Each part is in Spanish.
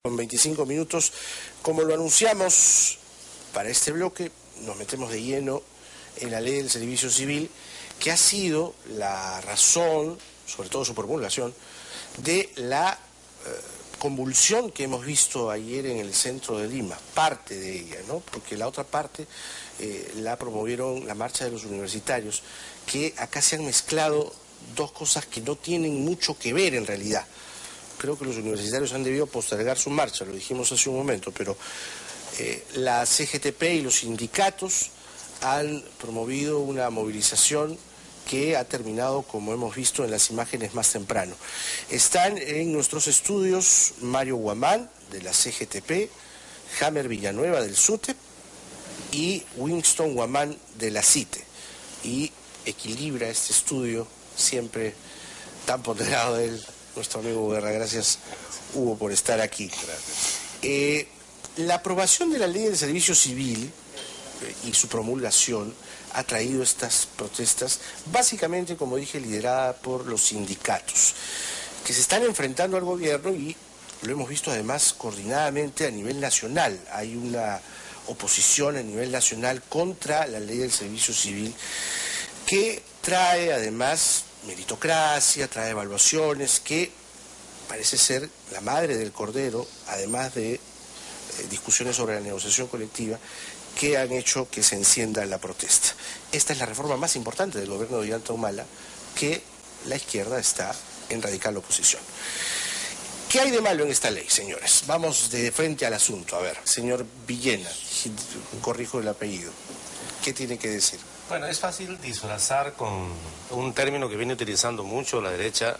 Con 25 minutos, como lo anunciamos para este bloque, nos metemos de lleno en la ley del servicio civil, que ha sido la razón, sobre todo su promulgación, de la convulsión que hemos visto ayer en el centro de Lima, parte de ella, ¿no? Porque la otra parte la promovieron la marcha de los universitarios, que acá se han mezclado dos cosas que no tienen mucho que ver en realidad. Creo que los universitarios han debido postergar su marcha, lo dijimos hace un momento, pero la CGTP y los sindicatos han promovido una movilización que ha terminado, como hemos visto en las imágenes más temprano. Están en nuestros estudios Mario Guamán, de la CGTP, Hammer Villanueva, del SUTEP, y Winston Guamán, de la CITE. Y equilibra este estudio, siempre tan ponderado de él, nuestro amigo Hugo Guerra. Gracias, Hugo, por estar aquí. Gracias. La aprobación de la ley del servicio civil y su promulgación ha traído estas protestas, básicamente, como dije, liderada por los sindicatos, que se están enfrentando al gobierno y lo hemos visto además coordinadamente a nivel nacional. Hay una oposición a nivel nacional contra la ley del servicio civil que trae además meritocracia, trae evaluaciones, que parece ser la madre del cordero, además de discusiones sobre la negociación colectiva, que han hecho que se encienda la protesta. Esta es la reforma más importante del gobierno de Ollanta Humala, que la izquierda está en radical oposición. ¿Qué hay de malo en esta ley, señores? Vamos de frente al asunto. A ver, señor Villena, corrijo el apellido, ¿qué tiene que decir? Bueno, es fácil disfrazar con un término que viene utilizando mucho la derecha,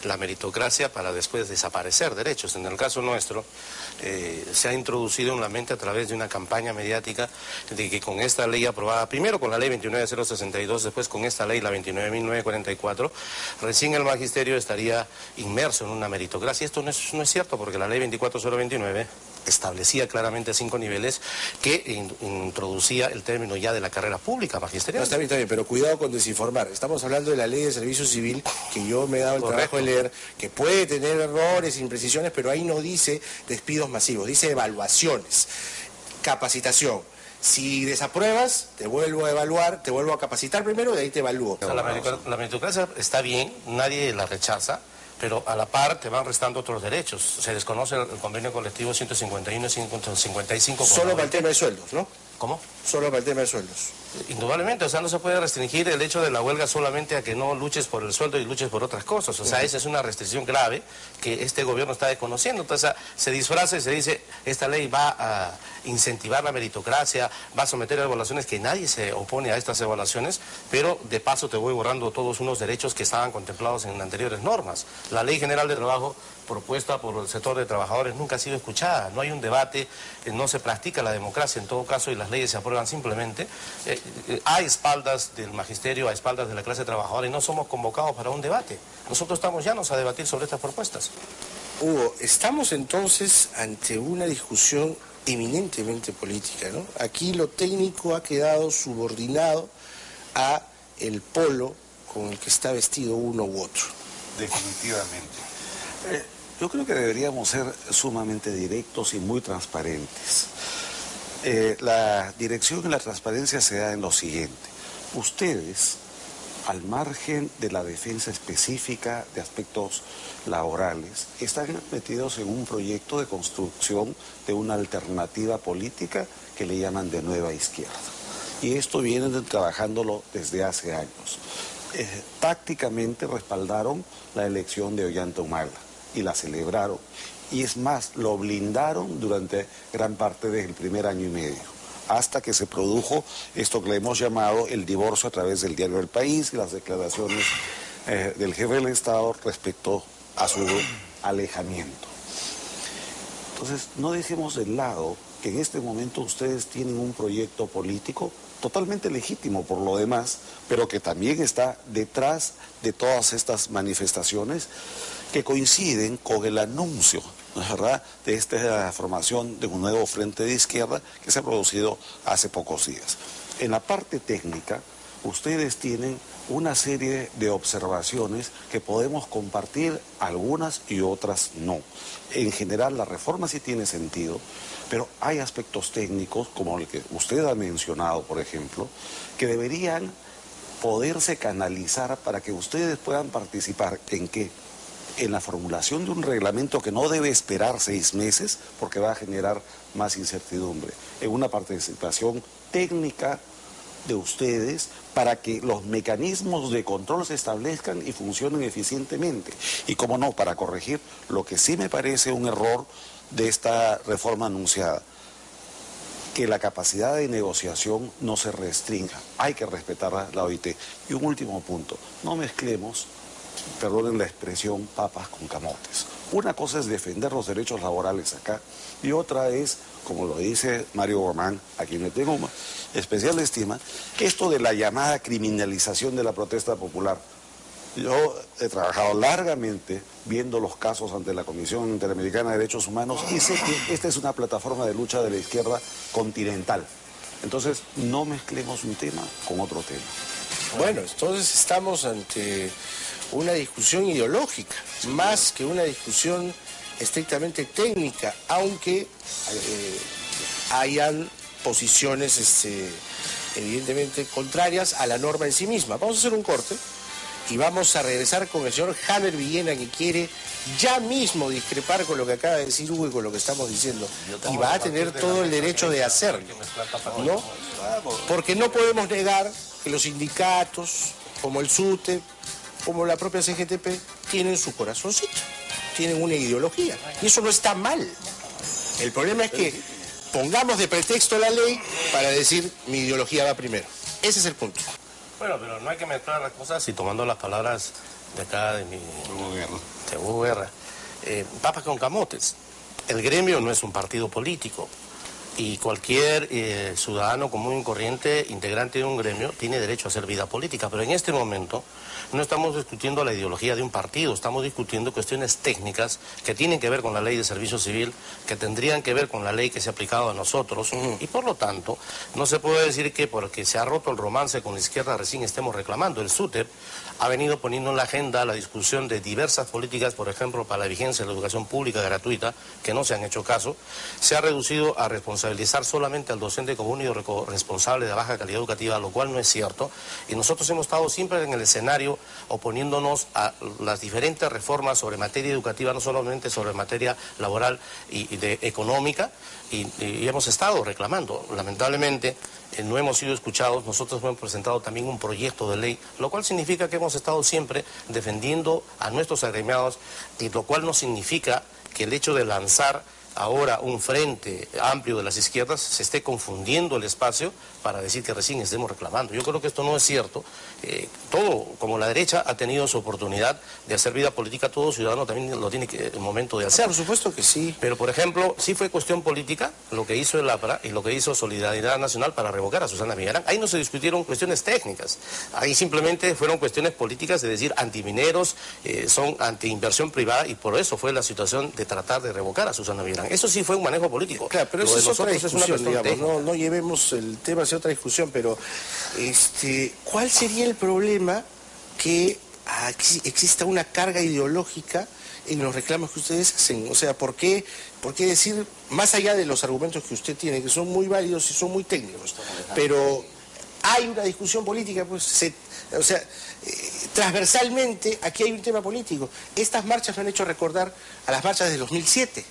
la meritocracia, para después desaparecer derechos. En el caso nuestro, se ha introducido en la mente a través de una campaña mediática de que con esta ley aprobada, primero con la ley 29.062, después con esta ley, la 29.944, recién el magisterio estaría inmerso en una meritocracia. Esto no es cierto, porque la ley 24.029 establecía claramente 5 niveles que introducía el término ya de la carrera pública magisterial. No, está bien, pero cuidado con desinformar. Estamos hablando de la ley de servicio civil, que yo me he dado el trabajo de leer, que puede tener errores, imprecisiones, pero ahí no dice despidos masivos, dice evaluaciones, capacitación. Si desapruebas, te vuelvo a evaluar, te vuelvo a capacitar primero y de ahí te evalúo. O sea, la meritocracia está bien, nadie la rechaza, pero a la par te van restando otros derechos. Se desconoce el convenio colectivo 151 y 155. Solo para el tema de sueldos, ¿no? ¿Cómo? Solo para el tema de sueldos. Indudablemente, o sea, no se puede restringir el hecho de la huelga solamente a que no luches por el sueldo y luches por otras cosas. O sea, esa es una restricción grave que este gobierno está desconociendo. Entonces, se disfraza y se dice, esta ley va a incentivar la meritocracia, va a someter a evaluaciones, que nadie se opone a estas evaluaciones, pero de paso te voy borrando todos unos derechos que estaban contemplados en anteriores normas. La Ley General de Trabajo, propuesta por el sector de trabajadores, nunca ha sido escuchada. No hay un debate, no se practica la democracia en todo caso, y las leyes se aprueban simplemente a espaldas del magisterio, a espaldas de la clase trabajadora, y no somos convocados para un debate. Nosotros estamos llanos a debatir sobre estas propuestas. Hugo, estamos entonces ante una discusión eminentemente política, ¿no? Aquí lo técnico ha quedado subordinado a el polo con el que está vestido uno u otro. Definitivamente. Yo creo que deberíamos ser sumamente directos y muy transparentes. La dirección y la transparencia se da en lo siguiente. Ustedes, al margen de la defensa específica de aspectos laborales, están metidos en un proyecto de construcción de una alternativa política que le llaman de nueva izquierda. Y esto vienen trabajándolo desde hace años. Tácticamente respaldaron la elección de Ollanta Humala y la celebraron. Y es más, lo blindaron durante gran parte del primer año y medio, hasta que se produjo esto que le hemos llamado el divorcio a través del diario El País y las declaraciones del jefe del Estado respecto a su alejamiento. Entonces, no dejemos de lado que en este momento ustedes tienen un proyecto político totalmente legítimo por lo demás, pero que también está detrás de todas estas manifestaciones que coinciden con el anuncio, ¿no es verdad?, de esta formación de un nuevo frente de izquierda que se ha producido hace pocos días. En la parte técnica, ustedes tienen una serie de observaciones que podemos compartir, algunas y otras no. En general, la reforma sí tiene sentido, pero hay aspectos técnicos, como el que usted ha mencionado, por ejemplo, que deberían poderse canalizar para que ustedes puedan participar en qué. En la formulación de un reglamento que no debe esperar 6 meses porque va a generar más incertidumbre, en una participación técnica de ustedes para que los mecanismos de control se establezcan y funcionen eficientemente. Y como no, para corregir lo que sí me parece un error de esta reforma anunciada, que la capacidad de negociación no se restrinja. Hay que respetar la OIT. Y un último punto, no mezclemos, perdonen la expresión, papas con camotes. Una cosa es defender los derechos laborales acá y otra es, como lo dice Mario Gormán, a quien le tengo especial estima, esto de la llamada criminalización de la protesta popular. Yo he trabajado largamente viendo los casos ante la Comisión Interamericana de Derechos Humanos y sé que esta es una plataforma de lucha de la izquierda continental. Entonces, no mezclemos un tema con otro tema. Bueno, entonces estamos ante una discusión ideológica, más que una discusión estrictamente técnica, aunque hayan posiciones evidentemente contrarias a la norma en sí misma. Vamos a hacer un corte y vamos a regresar con el señor Hammer Villena, que quiere ya mismo discrepar con lo que acaba de decir Hugo y con lo que estamos diciendo, y va a tener todo el derecho de hacerlo, ¿no? Porque no podemos negar que los sindicatos, como el SUTE, como la propia CGTP, tienen su corazoncito, tienen una ideología, y eso no está mal. El problema es que pongamos de pretexto la ley para decir mi ideología va primero. Ese es el punto. Bueno, pero no hay que mezclar las cosas y tomando las palabras de acá de Hugo Guerra. Papas con camotes. El gremio no es un partido político y cualquier ciudadano común y corriente, integrante de un gremio, tiene derecho a hacer vida política, pero en este momento no estamos discutiendo la ideología de un partido, estamos discutiendo cuestiones técnicas que tienen que ver con la ley de servicio civil, que tendrían que ver con la ley que se ha aplicado a nosotros, y por lo tanto no se puede decir que porque se ha roto el romance con la izquierda recién estemos reclamando. El SUTEP ha venido poniendo en la agenda la discusión de diversas políticas, por ejemplo, para la vigencia de la educación pública gratuita, que no se han hecho caso. Se ha reducido a responsabilizar solamente al docente como único responsable de la baja calidad educativa, lo cual no es cierto, y nosotros hemos estado siempre en el escenario oponiéndonos a las diferentes reformas sobre materia educativa, no solamente sobre materia laboral y económica, y hemos estado reclamando. Lamentablemente no hemos sido escuchados. Nosotros hemos presentado también un proyecto de ley, lo cual significa que hemos estado siempre defendiendo a nuestros agremiados, y lo cual no significa que el hecho de lanzar ahora un frente amplio de las izquierdas se esté confundiendo el espacio para decir que recién estemos reclamando. Yo creo que esto no es cierto. Todo, como la derecha ha tenido su oportunidad de hacer vida política, todo ciudadano también lo tiene el momento de hacer. Por supuesto que sí. Pero, por ejemplo, sí fue cuestión política lo que hizo el APRA y lo que hizo Solidaridad Nacional para revocar a Susana Villarán. Ahí no se discutieron cuestiones técnicas. Ahí simplemente fueron cuestiones políticas de decir antimineros, son antiinversión privada, y por eso fue la situación de tratar de revocar a Susana Villarán. Eso sí fue un manejo político. Claro, pero eso es otra discusión, digamos, no llevemos el tema hacia otra discusión, pero ¿cuál sería el problema que exista una carga ideológica en los reclamos que ustedes hacen? O sea, ¿por qué decir, más allá de los argumentos que usted tiene, que son muy válidos y son muy técnicos, pero hay una discusión política, pues, transversalmente aquí hay un tema político? Estas marchas me han hecho recordar a las marchas de 2007,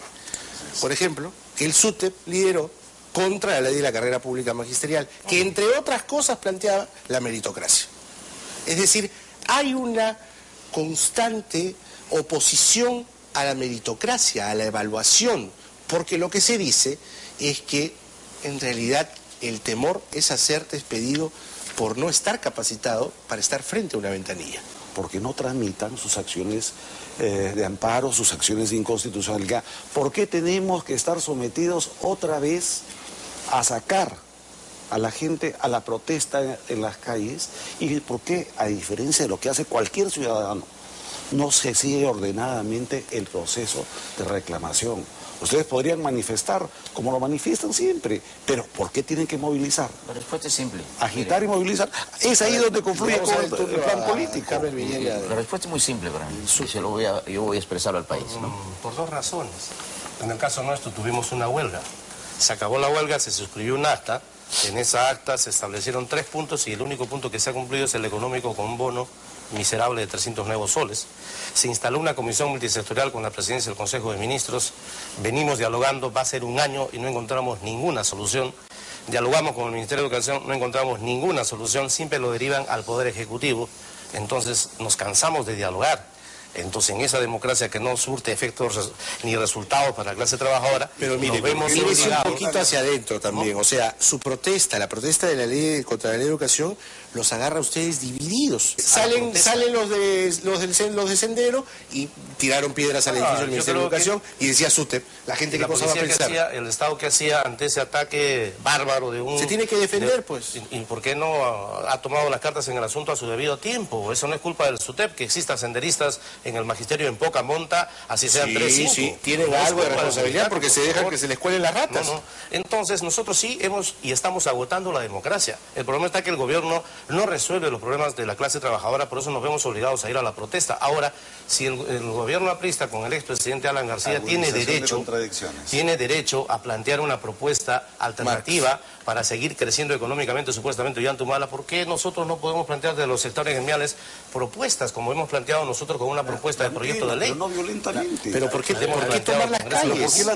por ejemplo, que el SUTEP lideró contra la ley de la carrera pública magisterial, que entre otras cosas planteaba la meritocracia. Es decir, hay una constante oposición a la meritocracia, a la evaluación, porque lo que se dice es que en realidad el temor es ser despedido por no estar capacitado para estar frente a una ventanilla. Porque no tramitan sus acciones de amparo, sus acciones de inconstitucionalidad. ¿Por qué tenemos que estar sometidos otra vez a sacar a la gente a la protesta en las calles? ¿Y por qué, a diferencia de lo que hace cualquier ciudadano, no se sigue ordenadamente el proceso de reclamación? Ustedes podrían manifestar como lo manifiestan siempre, pero ¿por qué tienen que movilizar? La respuesta es simple. Agitar y movilizar, es ahí donde confluye con el plan político. La respuesta es muy simple para mí. Yo voy a expresarlo al país, ¿no? Por dos razones. En el caso nuestro tuvimos una huelga. Se acabó la huelga, se suscribió un acta. En esa acta se establecieron 3 puntos y el único punto que se ha cumplido es el económico con un bono miserable de 300 nuevos soles. Se instaló una comisión multisectorial con la presidencia del Consejo de Ministros. Venimos dialogando, va a ser un año y no encontramos ninguna solución. Dialogamos con el Ministerio de Educación, no encontramos ninguna solución, siempre lo derivan al Poder Ejecutivo. Entonces nos cansamos de dialogar. Entonces, en esa democracia que no surte efectos ni resultados para la clase trabajadora, pero mire, nos vemos mírese un obligados. poquito hacia adentro también. ¿No? O sea, su protesta, la protesta de la ley contra la ley de educación, los agarra a ustedes divididos. Salen los de Sendero y tiraron piedras al edificio del Ministerio de Educación y decía SUTEP, la gente qué cosa va a pensar. El Estado que hacía ante ese ataque bárbaro de un... Se tiene que defender, pues. ¿Y por qué no ha tomado las cartas en el asunto a su debido tiempo? Eso no es culpa del SUTEP, que existan senderistas en el magisterio en poca monta, así sean 3, 5. Sí, tienen algo de responsabilidad porque se dejan que se les cuelen las ratas. No. Entonces, nosotros sí hemos y estamos agotando la democracia. El problema está que el gobierno no resuelve los problemas de la clase trabajadora, por eso nos vemos obligados a ir a la protesta. Ahora, si el gobierno aprista con el expresidente Alan García tiene derecho a plantear una propuesta alternativa para seguir creciendo económicamente, supuestamente Ollantumala, ¿por qué nosotros no podemos plantear de los sectores gremiales propuestas, como hemos planteado nosotros con una propuesta de proyecto de ley? Pero no violentamente. Pero ¿por qué tomar las calles?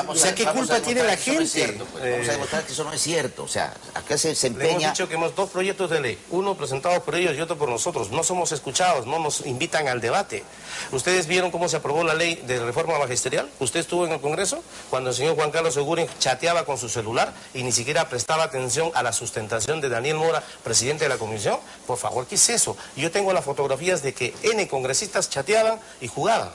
O sea, ¿qué culpa tiene la gente? Vamos a demostrar que eso no es cierto. O sea, acá se empeña... Le hemos dicho que hemos 2 proyectos de ley, uno presentado por ellos y otro por nosotros. No somos escuchados, no nos invitan al debate. ¿Ustedes vieron cómo se aprobó la ley de reforma magisterial? ¿Usted estuvo en el Congreso cuando el señor Juan Carlos Segurín chateaba con su celular y ni siquiera prestaba atención a la sustentación de Daniel Mora, presidente de la comisión? Por favor, ¿qué es eso? Yo tengo las fotografías de que N congresistas chateaban y jugaban.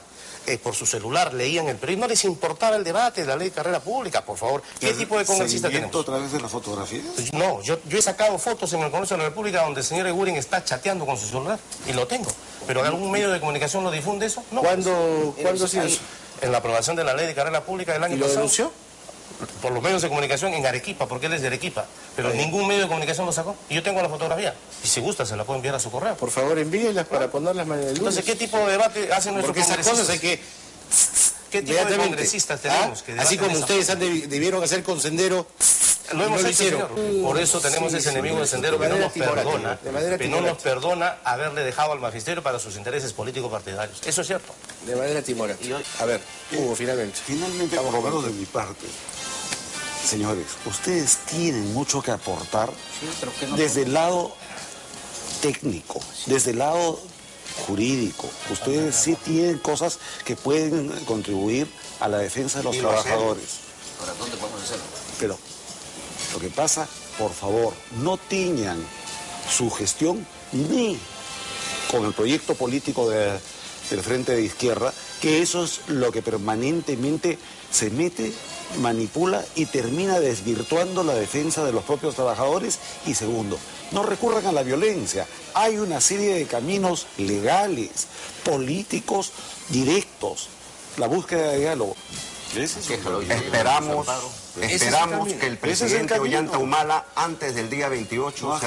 Por su celular, leían el periódico, no les importaba el debate de la ley de carrera pública, por favor. ¿Qué tipo de congresistas tenemos? ¿A través de las fotografías? No, yo he sacado fotos en el Congreso de la República donde el señor Eguren está chateando con su celular, y lo tengo. ¿Pero en algún medio de comunicación lo difunde eso? No. ¿Cuándo ha sido eso? En la aprobación de la ley de carrera pública del año pasado. ¿Y lo denunció? Por los medios de comunicación en Arequipa, porque él es de Arequipa. Pero ningún medio de comunicación lo sacó. Y yo tengo la fotografía. Y si gusta, se la puedo enviar a su correo. Por favor, envíenlas para ponerlas mañana el lunes. Entonces, ¿qué tipo de debate hacen nuestros congresistas? Porque esas cosas hay que... ¿Qué tipo de congresistas tenemos? Que así como ustedes debieron hacer con Sendero, lo hemos hecho, señor. Por eso tenemos ese enemigo de Sendero que no nos perdona haberle dejado al magisterio para sus intereses políticos partidarios. Eso es cierto. De manera timorata. A ver, Hugo, finalmente. Finalmente, por lo menos de mi parte. Señores, ustedes tienen mucho que aportar desde el lado técnico, desde el lado jurídico. Ustedes sí tienen cosas que pueden contribuir a la defensa de los trabajadores. Ahora, ¿dónde podemos hacerlo? Pero lo que pasa, por favor, no tiñan su gestión ni con el proyecto político del Frente de Izquierda, que eso es lo que permanentemente se mete, manipula y termina desvirtuando la defensa de los propios trabajadores. Y segundo, no recurran a la violencia. Hay una serie de caminos legales, políticos, directos. La búsqueda de diálogo. Esperamos que el presidente Ollanta Humala antes del día 28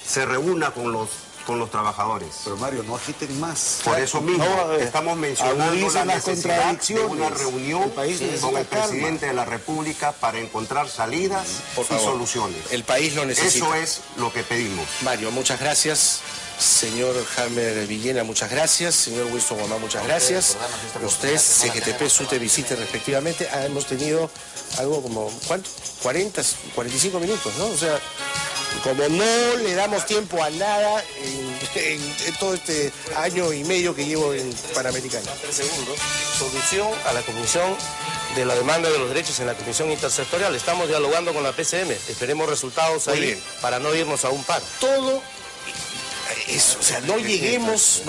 se reúna con los trabajadores. Pero Mario, no agiten más. Por eso mismo estamos mencionando la necesidad de una reunión con el presidente de la República para encontrar salidas y soluciones. El país lo necesita. Eso es lo que pedimos. Mario, muchas gracias. Señor Jaime Villena, muchas gracias. Señor Wilson Guamá, muchas gracias. Los tres, CGTP, SUTE, visite respectivamente. Hemos tenido algo como, ¿cuánto? 45 minutos, ¿no? O sea, como no le damos tiempo a nada en todo este año y medio que llevo en Panamericana. 3 segundos. Solución a la Comisión de la Demanda de los Derechos en la Comisión Intersectorial. Estamos dialogando con la PCM. Esperemos resultados ahí para no irnos a un paro. Todo eso, o sea, no lleguemos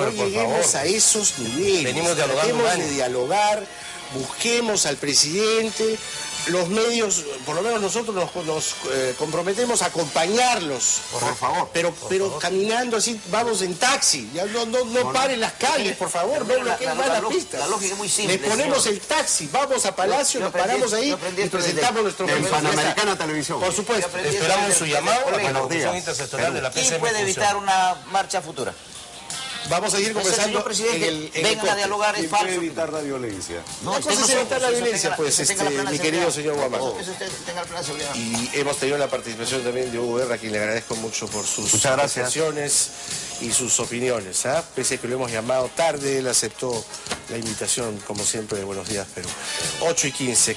a esos niveles. Venimos dialogando. Tratemos de dialogar, busquemos al presidente, los medios, por lo menos nosotros nos comprometemos a acompañarlos. Por favor. Pero caminando así, vamos en taxi, ya no paren las calles, por favor, no bloqueen más las pistas. La lógica es muy simple. Le ponemos el taxi, vamos a Palacio, nos paramos ahí y presentamos nuestro en Panamericana Televisión. Por supuesto. Esperamos su llamado a la Buenos Comisión días. Intersectorial de la PCM. ¿Quién puede evitar una marcha futura? Vamos a seguir conversando Señor presidente, vengan a dialogar, es ¿Quién puede falso. evitar la violencia? No, La cosa es evitar la violencia, pues, mi querido señor Guamán. Eso usted tenga la plena seguridad. Y hemos tenido la participación también de Hugo Guerra, a quien le agradezco mucho por sus apreciaciones y sus opiniones. Pese a que lo hemos llamado tarde, él aceptó la invitación, como siempre, de Buenos Días Perú. 8:15.